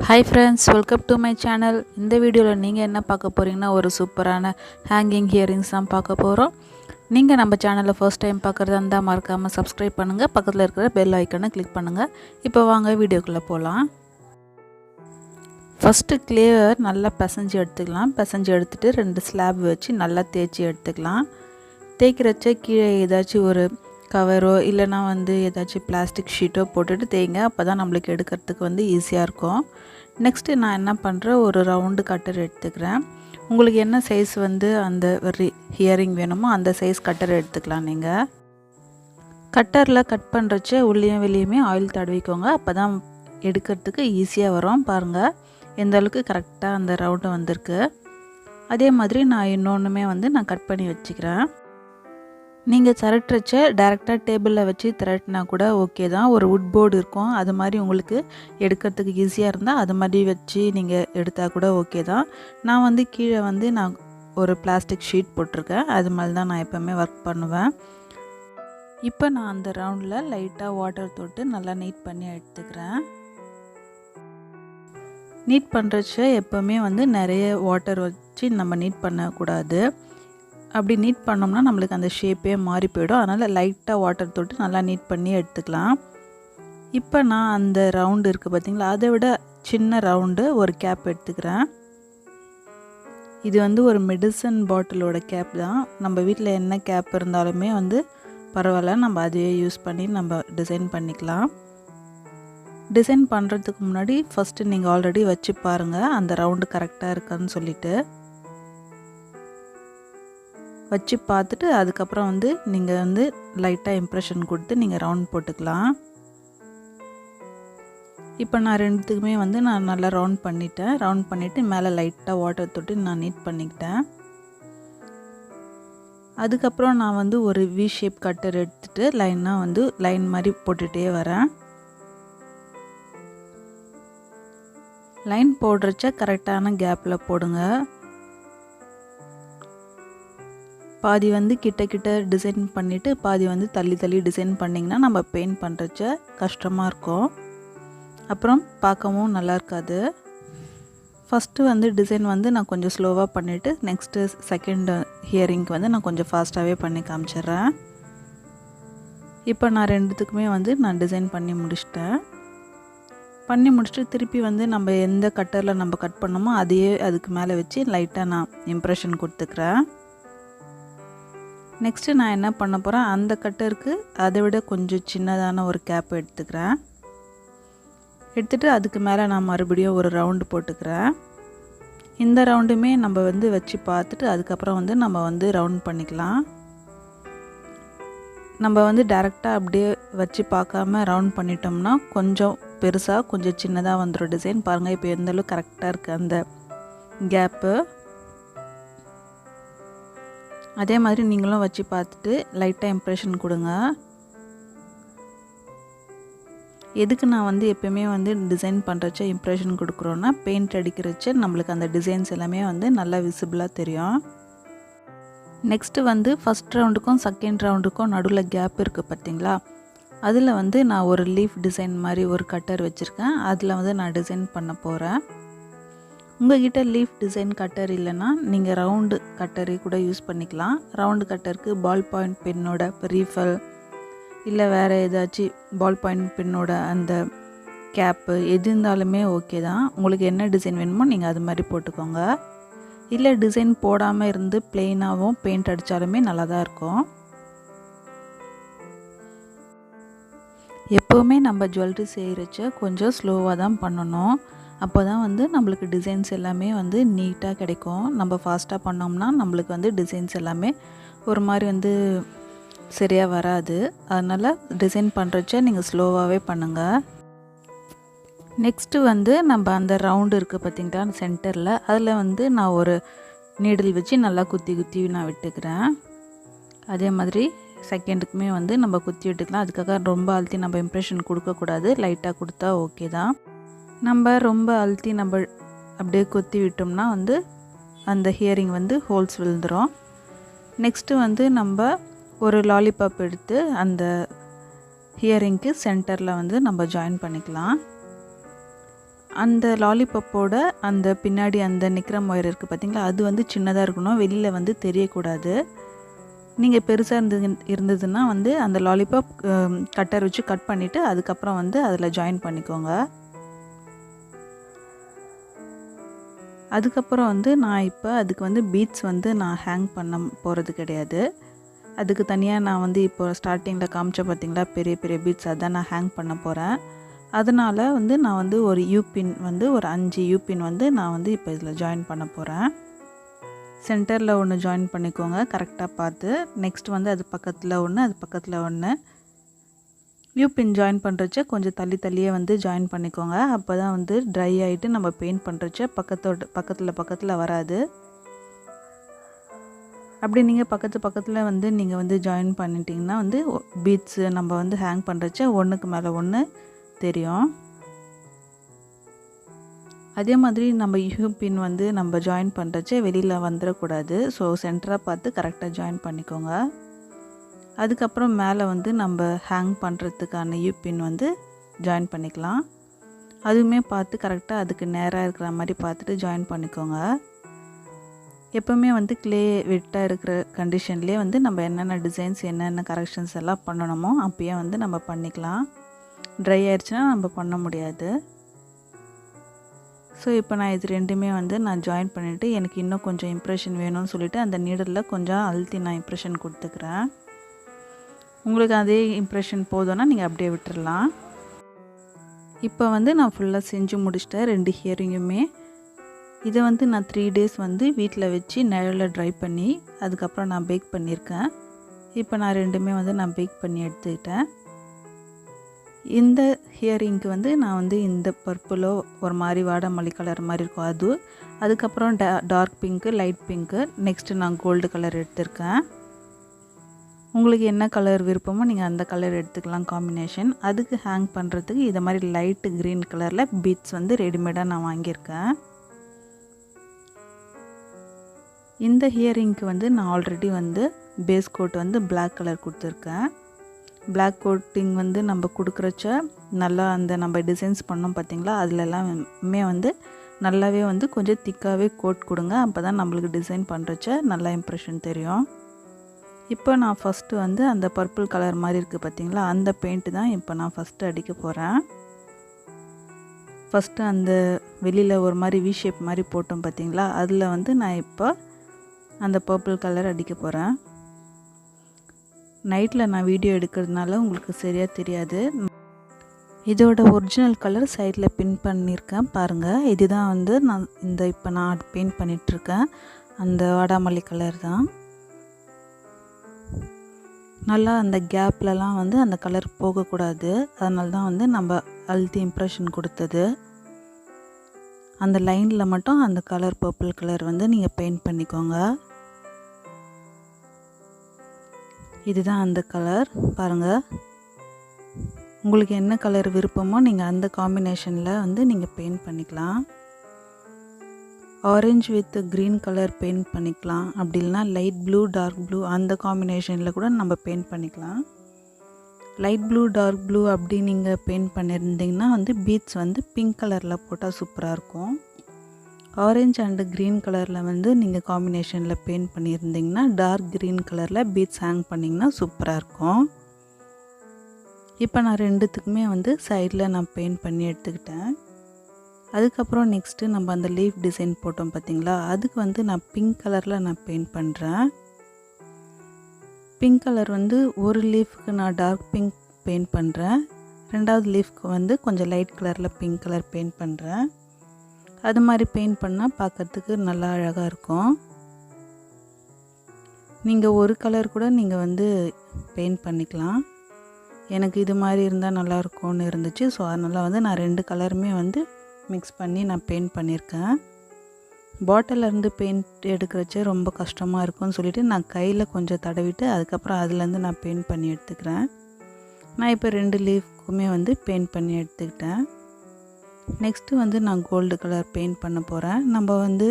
Hi friends, welcome to my channel. இந்த வீடியோவில் நீங்கள் என்ன பார்க்க போகிறீங்கன்னா ஒரு சூப்பரான ஹேங்கிங் இயரிங்ஸ் தான் பார்க்க போகிறோம். நீங்கள் நம்ம சேனலை ஃபர்ஸ்ட் டைம் பார்க்குறதா இருந்தால் மறக்காமல் சப்ஸ்கிரைப் பண்ணுங்கள், பக்கத்தில் இருக்கிற பெல் ஐக்கனை கிளிக் பண்ணுங்கள். இப்போ வாங்க வீடியோக்குள்ளே போகலாம். ஃபஸ்ட்டு கிளேவை நல்லா பிசைஞ்சு எடுத்துக்கலாம். பிசைஞ்சு எடுத்துகிட்டு 2 ஸ்லாப் வச்சு நல்லா தேய்ச்சி எடுத்துக்கலாம். தேய்க்கிறச்ச கீழே ஏதாச்சும் ஒரு கவரோ இல்லைனா ஏதாச்சும் பிளாஸ்டிக் ஷீட்டோ போட்டுட்டு தேய்ங்க. அப்போ தான் நம்மளுக்கு எடுக்கிறதுக்கு ஈஸியாக இருக்கும். நெக்ஸ்ட்டு நான் என்ன பண்ணுறேன், ஒரு ரவுண்டு கட்டர் எடுத்துக்கிறேன். உங்களுக்கு என்ன சைஸ் அந்த இயரிங் வேணுமோ அந்த சைஸ் கட்டர் எடுத்துக்கலாம். நீங்கள் கட்டரில் கட் பண்ணுறச்ச உள்ளேயும் வெளியுமே ஆயில் தடவிக்கோங்க. அப்போ தான் எடுக்கிறதுக்கு ஈஸியாக வரும். பாருங்கள் எந்த அளவுக்கு கரெக்டாக அந்த ரவுண்டு வந்திருக்கு. அதே மாதிரி நான் இன்னொன்றுமே நான் கட் பண்ணி வச்சுக்கிறேன். நீங்கள் திரட்டுறச்ச டேரெக்டாக டேபிளில் வச்சு திரட்டினா கூட ஓகே தான். ஒரு வுட் போர்டு இருக்கும், அது மாதிரி உங்களுக்கு எடுக்கிறதுக்கு ஈஸியாக இருந்தால் அது மாதிரி வச்சு நீங்கள் எடுத்தால் கூட ஓகே தான். நான் கீழே நான் ஒரு பிளாஸ்டிக் ஷீட் போட்டிருக்கேன். அது மாதிரி தான் நான் எப்போவுமே ஒர்க் பண்ணுவேன். இப்போ நான் அந்த ரவுண்டில் லைட்டாக வாட்டர் தொட்டு நல்லா நீட் பண்ணி எடுத்துக்கிறேன். நீட் பண்ணுறச்ச எப்போவுமே நிறைய வாட்டர் வச்சு நம்ம நீட் பண்ணக்கூடாது. அப்படி நீட் பண்ணோம்னா நம்மளுக்கு அந்த ஷேப்பே மாறி போயிடும். அதனால் லைட்டாக வாட்டர் தொட்டு நல்லா நீட் பண்ணி எடுத்துக்கலாம். இப்போ நான் அந்த ரவுண்டு இருக்குது பார்த்திங்களா, அதை விட சின்ன ரவுண்டு ஒரு கேப் எடுத்துக்கிறேன். இது ஒரு மெடிசன் பாட்டிலோட கேப் தான். நம்ம வீட்டில் என்ன கேப் இருந்தாலுமே பரவாயில்ல, நம்ம அதையே யூஸ் பண்ணி நம்ம டிசைன் பண்ணிக்கலாம். டிசைன் பண்ணுறதுக்கு முன்னாடி ஃபஸ்ட்டு நீங்கள் ஆல்ரெடி வச்சு பாருங்கள் அந்த ரவுண்டு கரெக்டாக இருக்கான்னு சொல்லிவிட்டு. வச்சு பார்த்துட்டு அதுக்கப்புறம் நீங்கள் லைட்டாக இம்ப்ரெஷன் கொடுத்து நீங்கள் ரவுண்ட் போட்டுக்கலாம். இப்போ நான் ரெண்டுத்துக்குமே நான் நல்லா ரவுண்ட் பண்ணிட்டேன். ரவுண்ட் பண்ணிவிட்டு மேலே லைட்டாக வாட்டர் தொட்டு நான் நீட் பண்ணிக்கிட்டேன். அதுக்கப்புறம் நான் ஒரு வி ஷேப் கட்டர் எடுத்துகிட்டு லைனாக லைன் மாதிரி போட்டுகிட்டே வரேன். லைன் போடுறச்ச கரெக்டான கேப்பில் போடுங்க. பாதி கிட்ட டிசைன் பண்ணிவிட்டு பாதி தள்ளி தள்ளி டிசைன் பண்ணிங்கன்னா நம்ம பெயிண்ட் பண்ணுறச்ச கஷ்டமாக இருக்கும், அப்புறம் பார்க்கவும் நல்லா இருக்காது. ஃபஸ்ட்டு டிசைன் நான் கொஞ்சம் ஸ்லோவாக பண்ணிவிட்டு நெக்ஸ்ட்டு செகண்ட் ஹியரிங்க்கு நான் கொஞ்சம் ஃபாஸ்ட்டாகவே பண்ணி காமிச்சிட்றேன். இப்போ நான் ரெண்டுத்துக்குமே நான் டிசைன் பண்ணி முடிச்சிட்டேன். பண்ணி முடிச்சுட்டு திருப்பி நம்ம எந்த கட்டரில் நம்ம கட் பண்ணோமோ அதையே அதுக்கு மேலே வச்சு லைட்டாக நான் இம்ப்ரெஷன் கொடுத்துக்கிறேன். நெக்ஸ்ட்டு நான் என்ன பண்ண போகிறேன், அந்த கட்டருக்கு அதை விட கொஞ்சம் சின்னதான ஒரு கேப் எடுத்துக்கிறேன். எடுத்துகிட்டு அதுக்கு மேலே நான் மறுபடியும் ஒரு ரவுண்டு போட்டுக்கிறேன். இந்த ரவுண்டுமே நம்ம வச்சு பார்த்துட்டு அதுக்கப்புறம் நம்ம ரவுண்ட் பண்ணிக்கலாம். நம்ம டைரெக்டாக அப்படியே வச்சு பார்க்காம ரவுண்ட் பண்ணிட்டோம்னா கொஞ்சம் பெருசாக கொஞ்சம் சின்னதாக வந்துடும் டிசைன். பாருங்கள் இப்போ எந்தளவுக்கு கரெக்டாக இருக்குது அந்த கேப்பு. அதே மாதிரி நீங்களும் வச்சு பார்த்துட்டு லைட்டாக இம்ப்ரெஷன் கொடுங்க. எதுக்கு நான் எப்போயுமே டிசைன் பண்ணுறச்ச இம்ப்ரெஷன் கொடுக்குறோன்னா, பெயிண்ட் அடிக்கிறச்ச நம்மளுக்கு அந்த டிசைன்ஸ் எல்லாமே நல்லா விசிபிளாக தெரியும். நெக்ஸ்ட்டு ஃபஸ்ட் ரவுண்டுக்கும் செகண்ட் ரவுண்டுக்கும் நடுவில் கேப் இருக்குது பார்த்திங்களா, அதில் நான் ஒரு லீஃப் டிசைன் மாதிரி ஒரு கட்டர் வச்சுருக்கேன். அதில் நான் டிசைன் பண்ண போகிறேன். உங்கள்கிட்ட லீஃப் டிசைன் கட்டர் இல்லைன்னா நீங்கள் ரவுண்டு கட்டரை கூட யூஸ் பண்ணிக்கலாம். ரவுண்டு கட்டருக்கு பால் பாயிண்ட் பென்னோட ரீஃபல் இல்லை வேறு ஏதாச்சும் பால் பாயிண்ட் பென்னோட அந்த கேப்பு எது இருந்தாலுமே ஓகே தான். உங்களுக்கு என்ன டிசைன் வேணுமோ நீங்கள் அது மாதிரி போட்டுக்கோங்க. இல்லை டிசைன் போடாமல் இருந்து ப்ளெயினாகவும் பெயிண்ட் அடித்தாலுமே நல்லா தான் இருக்கும். எப்போவுமே நம்ம ஜுவல்லரி செய்கிறச்ச கொஞ்சம் ஸ்லோவாக தான் பண்ணணும். அப்போ தான் நம்மளுக்கு டிசைன்ஸ் எல்லாமே நீட்டாக கிடைக்கும். நம்ம ஃபாஸ்ட்டாக பண்ணோம்னா நம்மளுக்கு டிசைன்ஸ் எல்லாமே ஒரு மாதிரி சரியாக வராது. அதனால் டிசைன் பண்ணுறச்ச நீங்கள் ஸ்லோவாகவே பண்ணுங்கள். நெக்ஸ்ட்டு நம்ம அந்த ரவுண்டு இருக்குது பார்த்திங்களா சென்டரில், அதில் நான் ஒரு நீடில் வச்சு நல்லா குத்தி குத்தி நான் விட்டுக்கிறேன். அதே மாதிரி செகண்டுக்குமே நம்ம குத்தி விட்டுக்கலாம். அதுக்காக ரொம்ப அழுத்தி நம்ம இம்ப்ரெஷன் கொடுக்கக்கூடாது, லைட்டாக கொடுத்தா ஓகே தான். நம்ம ரொம்ப அழுத்தி நம்ம அப்படியே கொத்தி விட்டோம்னா அந்த ஹியரிங் ஹோல்ஸ் விழுந்துடும். நெக்ஸ்ட்டு நம்ம ஒரு லாலிபாப் எடுத்து அந்த ஹியரிங்க்கு சென்டரில் நம்ம ஜாயின் பண்ணிக்கலாம். அந்த லாலிபப்போட அந்த பின்னாடி அந்த நிக்ரம் ஒயர் இருக்குது பார்த்திங்களா, அது வந்து சின்னதாக இருக்கணும், வெளியில் வந்து தெரியக்கூடாது. நீங்கள் பெருசாக இருந்ததுன்னா வந்து அந்த லாலிபாப் கட்டர் வச்சு கட் பண்ணிவிட்டு அதுக்கப்புறம் வந்து அதில் ஜாயின் பண்ணிக்கோங்க. அதுக்கப்புறம் வந்து நான் இப்போ அதுக்கு வந்து பீட்ஸ் வந்து நான் ஹேங் பண்ண போகிறது கிடையாது. அதுக்கு தனியாக நான் வந்து இப்போ ஸ்டார்டிங்கில் காமிச்ச பார்த்திங்களா பெரிய பெரிய பீட்ஸ், அதான் நான் ஹேங் பண்ண போகிறேன். அதனால் வந்து நான் வந்து ஒரு யூபின் வந்து ஒரு 5 யூபின் வந்து நான் வந்து இப்போ இதில் ஜாயின் பண்ண போகிறேன். சென்டரில் ஒன்று ஜாயின் பண்ணிக்கோங்க கரெக்டாக பார்த்து. நெக்ஸ்ட் வந்து அது பக்கத்தில் ஒன்று, அது பக்கத்தில் ஒன்று. யூபின் ஜாயின் பண்ணுறச்ச கொஞ்சம் தள்ளியே வந்து ஜாயின் பண்ணிக்கோங்க. அப்போ தான் வந்து ட்ரை ஆகிட்டு நம்ம பெயிண்ட் பண்ணுறச்ச பக்கத்தில் வராது. அப்படி நீங்கள் பக்கத்தில் வந்து நீங்கள் வந்து ஜாயின் பண்ணிட்டீங்கன்னா வந்து பீட்ஸு நம்ம வந்து ஹேங் பண்ணுறச்ச ஒன்றுக்கு மேலே ஒன்று தெரியும். அதே மாதிரி நம்ம யூபின் வந்து நம்ம ஜாயின் பண்ணுறச்சே வெளியில் வந்துடக்கூடாது. ஸோ சென்டராக பார்த்து கரெக்டாக ஜாயின் பண்ணிக்கோங்க. அதுக்கப்புறம் மேலே வந்து நம்ம ஹேங் பண்ணுறதுக்கான யூபின் வந்து ஜாயின் பண்ணிக்கலாம். அதுவுமே பார்த்து கரெக்டாக அதுக்கு நேராக இருக்கிற மாதிரி பார்த்துட்டு ஜாயின் பண்ணிக்கோங்க. எப்போவுமே வந்து க்ளே வெட்டாக இருக்கிற கண்டிஷன்லேயே வந்து நம்ம என்னென்ன டிசைன்ஸ் என்னென்ன கரெக்ஷன்ஸ் எல்லாம் பண்ணணுமோ அப்பயே வந்து நம்ம பண்ணிக்கலாம். ட்ரை ஆயிடுச்சுன்னா நம்ம பண்ண முடியாது. ஸோ இப்போ நான் இது ரெண்டுமே வந்து நான் ஜாயின் பண்ணிவிட்டு எனக்கு இன்னும் கொஞ்சம் இம்ப்ரெஷன் வேணும்னு சொல்லிவிட்டு அந்த நீடலில் கொஞ்சம் அழுத்தி நான் இம்ப்ரெஷன் கொடுத்துக்கிறேன். உங்களுக்கு அதே இம்ப்ரெஷன் போதும்னா நீங்கள் அப்படியே விட்டுடலாம். இப்போ வந்து நான் ஃபுல்லாக செஞ்சு முடிச்சிட்டேன் 2 ஹியரிங்குமே. இதை வந்து நான் 3 days வந்து வீட்டில் வச்சு நிழலில் ட்ரை பண்ணி அதுக்கப்புறம் நான் பேக் பண்ணியிருக்கேன். இப்போ நான் ரெண்டுமே வந்து நான் பேக் பண்ணி எடுத்துக்கிட்டேன். இந்த ஹியரிங்க்கு வந்து நான் வந்து இந்த பர்பிளோ ஒரு மாதிரி வாடாமல்லி கலர் மாதிரி இருக்கும் அதுக்கப்புறம் dark pink, light pink, next நான் கோல்டு கலர் எடுத்திருக்கேன். உங்களுக்கு என்ன கலர் விருப்பமோ நீங்கள் அந்த கலர் எடுத்துக்கலாம் காம்பினேஷன். அதுக்கு ஹேங் பண்ணுறதுக்கு இதை மாதிரி லைட்டு க்ரீன் கலரில் பீட்ஸ் வந்து ரெடிமேடாக நான் வாங்கியிருக்கேன். இந்த ஹியரிங்க்கு வந்து நான் ஆல்ரெடி வந்து பேஸ் கோட் வந்து பிளாக் கலர் கொடுத்துருக்கேன். பிளாக் கோட்டிங் வந்து நம்ம கொடுக்குறச்ச நல்லா அந்த நம்ம டிசைன்ஸ் பண்ணோம் பார்த்திங்களா, அதிலெல்லாமே வந்து நல்லாவே வந்து கொஞ்சம் திக்காகவே கோட் கொடுங்க. அப்போ தான் நம்மளுக்கு டிசைன் பண்ணுறச்ச நல்லா இம்ப்ரெஷன் தெரியும். இப்போ நான் ஃபஸ்ட்டு வந்து அந்த பர்பிள் கலர் மாதிரி இருக்குது பார்த்திங்களா, அந்த பெயிண்ட்டு தான் இப்போ நான் ஃபஸ்ட்டு அடிக்க போகிறேன். ஃபஸ்ட்டு அந்த வெளியில் ஒரு மாதிரி வி ஷேப் மாதிரி போட்டோம் பார்த்திங்களா, அதில் வந்து நான் இப்போ அந்த பர்பிள் கலர் அடிக்க போகிறேன். நைட்டில் நான் வீடியோ எடுக்கிறதுனால உங்களுக்கு சரியாக தெரியாது. இதோட ஒரிஜினல் கலர் சைடில் பின் பண்ணியிருக்கேன் பாருங்கள். இதுதான் வந்து நான் இப்போ நான் பெயிண்ட் பண்ணிகிட்ருக்கேன் அந்த வாடாமல்லி கலர் தான். நல்லா அந்த கேப்லலாம் வந்து அந்த கலர் போகக்கூடாது, அதனால தான் வந்து நம்ம அழுத்தி இம்ப்ரெஷன் கொடுத்தது. அந்த லைனில் மட்டும் அந்த கலர் பர்பிள் கலர் வந்து நீங்கள் பெயிண்ட் பண்ணிக்கோங்க. இதுதான் அந்த கலர் பாருங்கள். உங்களுக்கு என்ன கலர் விருப்பமோ நீங்கள் அந்த காம்பினேஷனில் வந்து நீங்கள் பெயிண்ட் பண்ணிக்கலாம். Orange with green colour paint பண்ணிக்கலாம். அப்படி இல்லைனா லைட் ப்ளூ டார்க் ப்ளூ அந்த காம்பினேஷனில் கூட நம்ம பெயிண்ட் பண்ணிக்கலாம். லைட் ப்ளூ டார்க் ப்ளூ அப்படி நீங்கள் பெயிண்ட் பண்ணியிருந்தீங்கன்னா வந்து பீட்ஸ் வந்து பிங்க் கலரில் போட்டால் சூப்பராக இருக்கும். ஆரஞ்சு அண்டு க்ரீன் கலரில் வந்து நீங்கள் காம்பினேஷனில் பெயிண்ட் பண்ணியிருந்தீங்கன்னா டார்க் க்ரீன் கலரில் பீட்ஸ் ஹேங் பண்ணிங்கன்னா சூப்பராக இருக்கும். இப்போ நான் ரெண்டுத்துக்குமே வந்து சைடில் நான் பெயிண்ட் பண்ணி எடுத்துக்கிட்டேன். அதுக்கப்புறம் நெக்ஸ்ட்டு நம்ம அந்த லீஃப் டிசைன் போட்டோம் பார்த்திங்களா, அதுக்கு வந்து நான் பிங்க் கலரில் நான் பெயிண்ட் பண்ணுறேன். பிங்க் கலர் வந்து ஒரு லீஃப்க்கு நான் டார்க் பிங்க் பெயிண்ட் பண்ணுறேன். ரெண்டாவது லீஃப்க்கு வந்து கொஞ்சம் லைட் கலரில் பிங்க் கலர் பெயிண்ட் பண்ணுறேன். அது மாதிரி பெயிண்ட் பண்ணால் பார்க்குறதுக்கு நல்லா அழகாக இருக்கும். நீங்கள் ஒரு கலர் கூட நீங்கள் வந்து பெயிண்ட் பண்ணிக்கலாம். எனக்கு இது மாதிரி இருந்தால் நல்லாயிருக்கும்னு இருந்துச்சு. ஸோ அதனால் வந்து நான் 2 கலருமே வந்து மிக்ஸ் பண்ணி நான் பெயிண்ட் பண்ணியிருக்கேன். பாட்டிலேருந்து பெயிண்ட் எடுக்கிறச்சே ரொம்ப கஷ்டமாக இருக்கும்னு சொல்லிவிட்டு நான் கையில் கொஞ்சம் தடவிட்டு அதுக்கப்புறம் அதுலேருந்து நான் பெயிண்ட் பண்ணி எடுத்துக்கிறேன். நான் இப்போ 2 லீஃப்க்குமே வந்து பெயிண்ட் பண்ணி எடுத்துக்கிட்டேன். நெக்ஸ்ட்டு வந்து நான் கோல்டு கலர் பெயிண்ட் பண்ண போகிறேன். நம்ம வந்து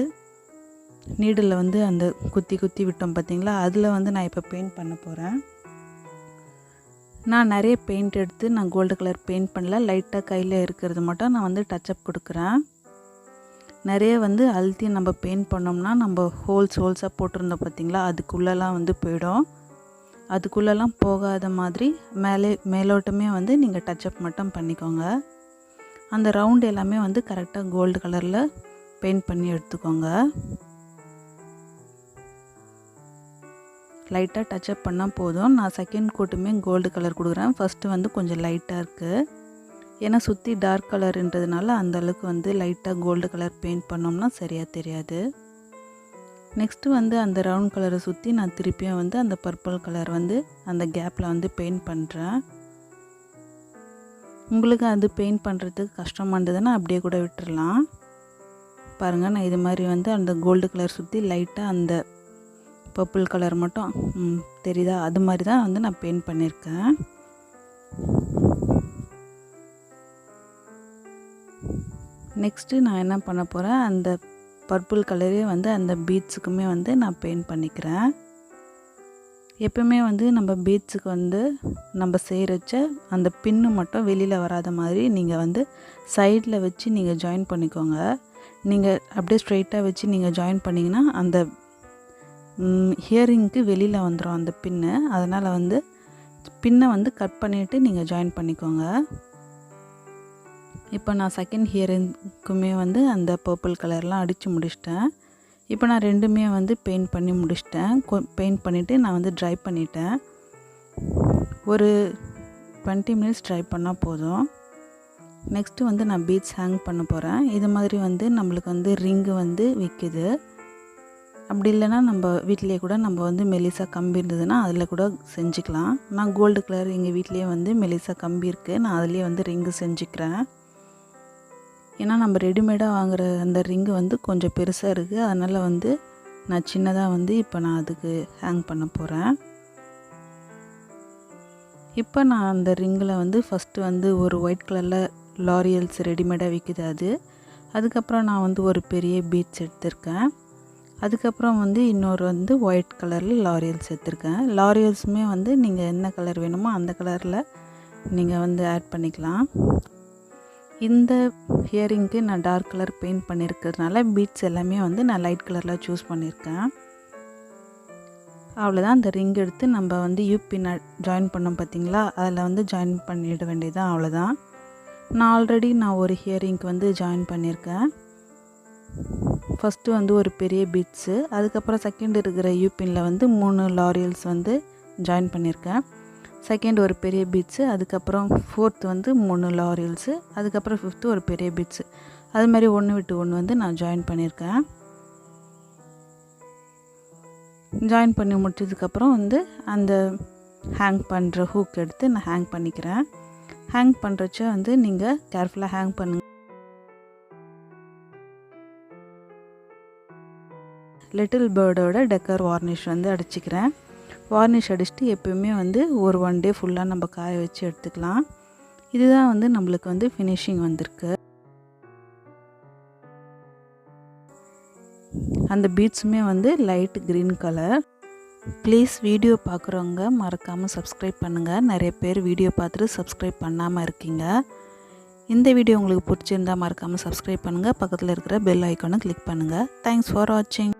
நீடில் வந்து அந்த குத்தி விட்டோம் பார்த்திங்களா, அதில் வந்து நான் இப்போ பெயிண்ட் பண்ண போகிறேன். நான் நிறைய பெயிண்ட் எடுத்து நான் கோல்டு கலர் பெயிண்ட் பண்ணல, லைட்டாக கையில் இருக்கிறது மட்டும் நான் வந்து டச்சப் கொடுக்குறேன். நிறைய வந்து அழுத்தி நம்ம பெயிண்ட் பண்ணோம்னா நம்ம ஹோல்ஸாக போட்டிருந்தோம் பார்த்திங்களா, அதுக்குள்ளெல்லாம் வந்து போயிடும். அதுக்குள்ளெல்லாம் போகாத மாதிரி மேலோட்டமே வந்து நீங்கள் டச்சப் மட்டும் பண்ணிக்கோங்க. அந்த ரவுண்ட் எல்லாமே வந்து கரெக்டாக கோல்டு கலரில் பெயிண்ட் பண்ணி எடுத்துக்கோங்க. லைட்டாக டச்சப் பண்ணால் போதும். நான் செகண்ட் கோட்டுமே கோல்டு கலர் கொடுக்குறேன். ஃபஸ்ட்டு வந்து கொஞ்சம் லைட்டாக இருக்குது, ஏன்னா சுற்றி டார்க் கலருன்றதுனால அந்தளவுக்கு வந்து லைட்டாக கோல்டு கலர் பெயிண்ட் பண்ணோம்னா சரியாக தெரியாது. நெக்ஸ்ட்டு வந்து அந்த ரவுண்ட் கலரை சுற்றி நான் திருப்பியும் வந்து அந்த பர்பிள் கலர் வந்து அந்த கேப்பில் வந்து பெயிண்ட் பண்ணுறேன். உங்களுக்கு அது பெயிண்ட் பண்ணுறதுக்கு கஷ்டமாக இருந்ததுன்னா அப்படியே கூட விட்டுடலாம். பாருங்கள், நான் இது மாதிரி வந்து அந்த கோல்டு கலர் சுற்றி லைட்டாக அந்த பர்பிள் கலர் மட்டும் தெரியுதா, அது மாதிரி தான் வந்து நான் பெயிண்ட் பண்ணியிருக்கேன். நெக்ஸ்ட்டு நான் என்ன பண்ண போகிறேன், அந்த பர்பிள் கலரே வந்து அந்த பீட்ஸுக்குமே வந்து நான் பெயிண்ட் பண்ணிக்கிறேன். எப்பவுமே வந்து நம்ம பீட்ஸுக்கு வந்து நம்ம செய்கிறச்ச அந்த பின்னு மட்டும் வெளியில் வராத மாதிரி நீங்கள் வந்து சைடில் வச்சு நீங்கள் ஜாயின் பண்ணிக்கோங்க. நீங்கள் அப்படியே ஸ்ட்ரைட்டாக வச்சு நீங்கள் ஜாயின் பண்ணிங்கன்னா அந்த ஹியரிங்க்கு வெளியில் வந்துடும் அந்த பின்னு. அதனால் வந்து பின்னை வந்து கட் பண்ணிவிட்டு நீங்கள் ஜாயின் பண்ணிக்கோங்க. இப்போ நான் செகண்ட் ஹியரிங்க்குமே வந்து அந்த பர்பிள் கலர்லாம் அடித்து முடிச்சிட்டேன். இப்போ நான் ரெண்டுமே வந்து பெயிண்ட் பண்ணி முடிச்சிட்டேன். பெயிண்ட் பண்ணிவிட்டு நான் வந்து ட்ரை பண்ணிட்டேன். ஒரு 20 மினிட்ஸ் ட்ரை பண்ணால் போதும். நெக்ஸ்ட்டு வந்து நான் பீட்ஸ் ஹேங் பண்ண போகிறேன். இது மாதிரி வந்து நம்மளுக்கு வந்து ரிங்கு வந்து விற்கிது. அப்படி இல்லைன்னா நம்ம வீட்டிலே கூட நம்ம வந்து மெலிசா கம்பி இருந்ததுன்னா அதில் கூட செஞ்சுக்கலாம். நான் கோல்டு கலர் எங்கள் வீட்லேயே வந்து மெலிசா கம்பி இருக்குது, நான் அதிலே வந்து ரிங்கு செஞ்சுக்கிறேன். ஏன்னா நம்ம ரெடிமேடாக வாங்குகிற அந்த ரிங்கு வந்து கொஞ்சம் பெருசாக இருக்குது, அதனால் வந்து நான் சின்னதாக வந்து இப்போ நான் அதுக்கு ஹேங் பண்ண போகிறேன். இப்போ நான் அந்த ரிங்கில் வந்து ஃபஸ்ட்டு வந்து ஒரு ஒயிட் கலரில் லாரியல்ஸ் ரெடிமேடாக விற்கிது அதுக்கப்புறம் நான் வந்து ஒரு பெரிய பீட்ஸ் எடுத்திருக்கேன். அதுக்கப்புறம் வந்து இன்னொரு வந்து ஒயிட் கலரில் லாரியல்ஸ் எடுத்திருக்கேன். லாரியல்ஸுமே வந்து நீங்கள் என்ன கலர் வேணுமோ அந்த கலரில் நீங்கள் வந்து ஆட் பண்ணிக்கலாம். இந்த ஹியரிங்க்கு நான் டார்க் கலர் பெயிண்ட் பண்ணியிருக்கிறதுனால பீட்ஸ் எல்லாமே வந்து நான் லைட் கலரில் சூஸ் பண்ணியிருக்கேன். அவ்வளோதான். அந்த ரிங் எடுத்து நம்ம வந்து யூபின் ஜாயின் பண்ணோம் பார்த்திங்களா, அதில் வந்து ஜாயின் பண்ணிட வேண்டியதுதான். அவ்வளோதான். நான் ஆல்ரெடி ஒரு ஹியரிங்க்கு வந்து ஜாயின் பண்ணியிருக்கேன். ஃபஸ்ட்டு வந்து ஒரு பெரிய பீட்ஸு, அதுக்கப்புறம் செகண்ட் இருக்கிற யூபினில் வந்து 3 லாரியல்ஸ் வந்து ஜாயின் பண்ணியிருக்கேன். செகண்ட் ஒரு பெரிய பீட்ஸு, அதுக்கப்புறம் ஃபோர்த் வந்து 3 லாரியல்ஸு, அதுக்கப்புறம் ஃபிஃப்த்து ஒரு பெரிய பீட்ஸு. அது மாதிரி ஒன்று விட்டு ஒன்று வந்து நான் ஜாயின் பண்ணியிருக்கேன். ஜாயின் பண்ணி முடிச்சதுக்கப்புறம் வந்து அந்த ஹேங் பண்ணுற ஹூக் எடுத்து நான் ஹேங் பண்ணிக்கிறேன். ஹேங் பண்ணுறச்ச வந்து நீங்கள் கேர்ஃபுல்லாக ஹேங் பண்ணுங்கள். லிட்டில் பேர்டோட டெக்கர் வார்னிஷ் வந்து அடிச்சுக்கிறேன். வார்னிஷ் அடிச்சுட்டு எப்போயுமே வந்து ஒரு 1 டே ஃபுல்லாக நம்ம காய வச்சு எடுத்துக்கலாம். இதுதான் வந்து நம்மளுக்கு வந்து ஃபினிஷிங் வந்திருக்கு. அந்த பீட்ஸுமே வந்து light green colour. Please video பார்க்குறவங்க மறக்காமல் சப்ஸ்கிரைப் பண்ணுங்கள். நிறைய பேர் வீடியோ பார்த்துட்டு சப்ஸ்கிரைப் பண்ணாமல் இருக்கீங்க. இந்த வீடியோ உங்களுக்கு பிடிச்சிருந்தால் மறக்காமல் சப்ஸ்கிரைப் பண்ணுங்கள். பக்கத்தில் இருக்கிற பெல் ஐக்கானை கிளிக் பண்ணுங்கள். தேங்க்ஸ் ஃபார் வாட்சிங்.